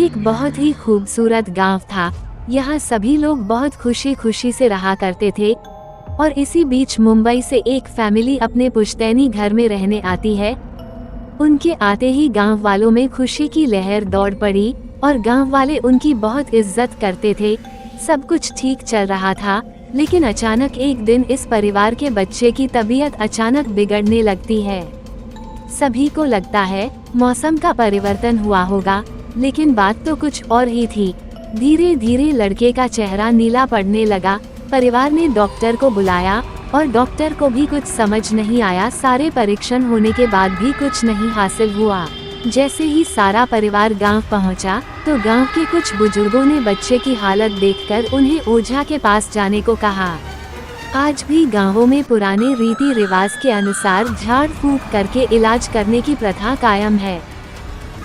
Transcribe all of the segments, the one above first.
एक बहुत ही खूबसूरत गांव था। यहाँ सभी लोग बहुत खुशी खुशी से रहा करते थे। और इसी बीच मुंबई से एक फैमिली अपने पुश्तैनी घर में रहने आती है। उनके आते ही गांव वालों में खुशी की लहर दौड़ पड़ी और गांव वाले उनकी बहुत इज्जत करते थे। सब कुछ ठीक चल रहा था, लेकिन अचानक एक दिन इस परिवार के बच्चे की तबीयत अचानक बिगड़ने लगती है। सभी को लगता है मौसम का परिवर्तन हुआ होगा, लेकिन बात तो कुछ और ही थी। धीरे धीरे लड़के का चेहरा नीला पड़ने लगा। परिवार ने डॉक्टर को बुलाया और डॉक्टर को भी कुछ समझ नहीं आया। सारे परीक्षण होने के बाद भी कुछ नहीं हासिल हुआ। जैसे ही सारा परिवार गांव पहुंचा, तो गांव के कुछ बुजुर्गों ने बच्चे की हालत देखकर उन्हें ओझा के पास जाने को कहा। आज भी गांवों में पुराने रीति रिवाज के अनुसार झाड़ फूंक करके इलाज करने की प्रथा कायम है।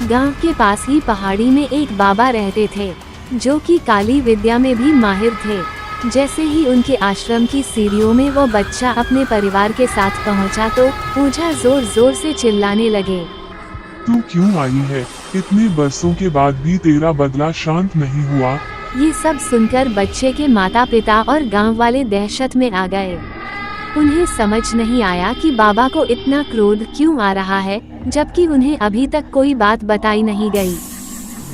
गांव के पास ही पहाड़ी में एक बाबा रहते थे, जो कि काली विद्या में भी माहिर थे। जैसे ही उनके आश्रम की सीढ़ियों में वो बच्चा अपने परिवार के साथ पहुंचा, तो ओझा जोर जोर से चिल्लाने लगे। तू क्यों आई है? इतने बरसों के बाद भी तेरा बदला शांत नहीं हुआ। ये सब सुनकर बच्चे के माता पिता और गांव वाले दहशत में आ गए। उन्हें समझ नहीं आया कि बाबा को इतना क्रोध क्यों आ रहा है, जबकि उन्हें अभी तक कोई बात बताई नहीं गई।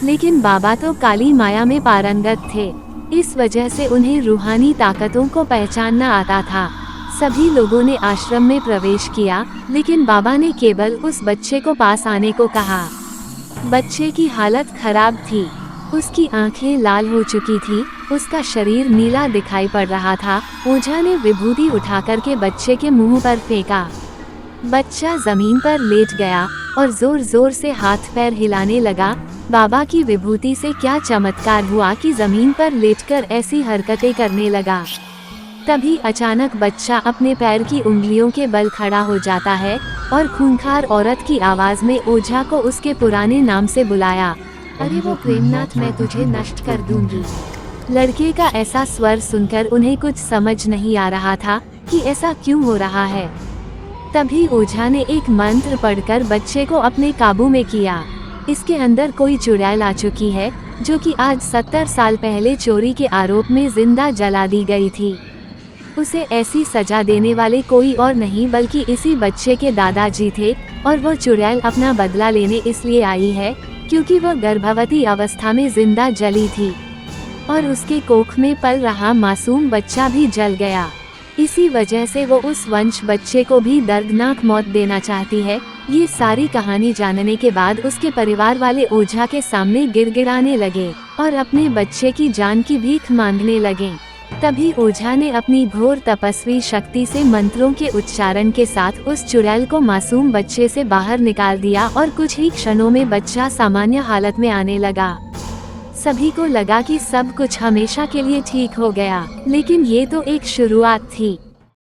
लेकिन बाबा तो काली माया में पारंगत थे, इस वजह से उन्हें रूहानी ताकतों को पहचानना आता था। सभी लोगों ने आश्रम में प्रवेश किया, लेकिन बाबा ने केवल उस बच्चे को पास आने को कहा। बच्चे की हालत खराब थी, उसकी आंखें लाल हो चुकी थी, उसका शरीर नीला दिखाई पड़ रहा था। ओझा ने विभूति उठाकर के बच्चे के मुंह पर फेंका। बच्चा जमीन पर लेट गया और जोर जोर से हाथ पैर हिलाने लगा। बाबा की विभूति से क्या चमत्कार हुआ कि जमीन पर लेटकर ऐसी हरकतें करने लगा। तभी अचानक बच्चा अपने पैर की उंगलियों के बल खड़ा हो जाता है और खूंखार औरत की आवाज में ओझा को उसके पुराने नाम से बुलाया। अरे वो प्रेमनाथ, मैं तुझे नष्ट कर दूंगी। लड़के का ऐसा स्वर सुनकर उन्हें कुछ समझ नहीं आ रहा था कि ऐसा क्यों हो रहा है। तभी ओझा ने एक मंत्र पढ़कर बच्चे को अपने काबू में किया। इसके अंदर कोई चुड़ैल आ चुकी है, जो कि आज 70 साल पहले चोरी के आरोप में जिंदा जला दी गई थी। उसे ऐसी सजा देने वाले कोई और नहीं बल्कि इसी बच्चे के दादाजी थे, और वो चुड़ैल अपना बदला लेने इसलिए आई है क्योंकि वह गर्भवती अवस्था में जिंदा जली थी और उसके कोख में पल रहा मासूम बच्चा भी जल गया। इसी वजह से वो उस वंश बच्चे को भी दर्दनाक मौत देना चाहती है। ये सारी कहानी जानने के बाद उसके परिवार वाले ओझा के सामने गिड़गिड़ाने लगे और अपने बच्चे की जान की भीख मांगने लगे। तभी ओझा ने अपनी घोर तपस्वी शक्ति से मंत्रों के उच्चारण के साथ उस चुड़ैल को मासूम बच्चे से बाहर निकाल दिया और कुछ ही क्षणों में बच्चा सामान्य हालत में आने लगा। सभी को लगा कि सब कुछ हमेशा के लिए ठीक हो गया, लेकिन ये तो एक शुरुआत थी।